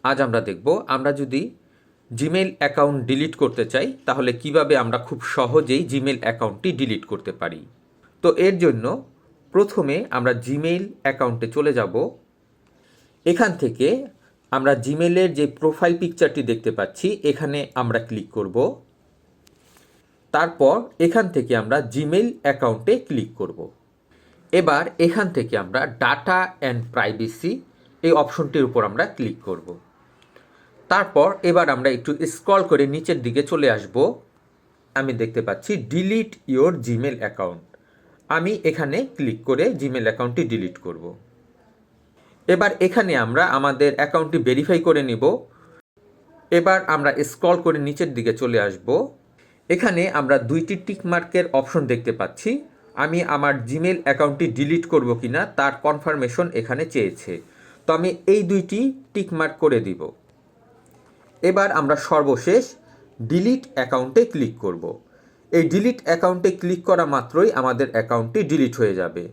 আজ আমরা দেখব আমরা যদি জিমেইল অ্যাকাউন্ট ডিলিট করতে চাই তাহলে কিভাবে আমরা খুব সহজেই জিমেইল অ্যাকাউন্টটি ডিলিট করতে পারি। তো এর জন্য প্রথমে আমরা জিমেইল অ্যাকাউন্টে চলে যাব। এখান থেকে আমরা জিমেইলের যে প্রোফাইল পিকচারটি দেখতে পাচ্ছি এখানে আমরা ক্লিক করব। তারপর এখান থেকে আমরা জিমেইল অ্যাকাউন্টে ক্লিক করব। এবার এখান থেকে আমরা ডাটা অ্যান্ড প্রাইভেসি এই অপশনটির উপর আমরা ক্লিক করব। তারপর এবার আমরা একটু স্ক্রল করে নিচের দিকে চলে আসব। আমি দেখতে পাচ্ছি ডিলিট ইওর জিমেইল অ্যাকাউন্ট। আমি এখানে ক্লিক করে জিমেইল অ্যাকাউন্টটি ডিলিট করব। এবার এখানে আমরা আমাদের অ্যাকাউন্টটি ভেরিফাই করে নিব। এবার আমরা স্ক্রল করে নিচের দিকে চলে আসব। এখানে আমরা দুইটি টিকমার্কের অপশন দেখতে পাচ্ছি। আমি আমার জিমেইল অ্যাকাউন্টটি ডিলিট করব কিনা তার কনফার্মেশন এখানে চেয়েছে, তো আমি এই দুইটি টিকমার্ক করে দিব। এবার আমরা সর্বশেষ ডিলিট অ্যাকাউন্টে ক্লিক করব। এই ডিলিট অ্যাকাউন্টে ক্লিক করা মাত্রই আমাদের অ্যাকাউন্টটি ডিলিট হয়ে যাবে।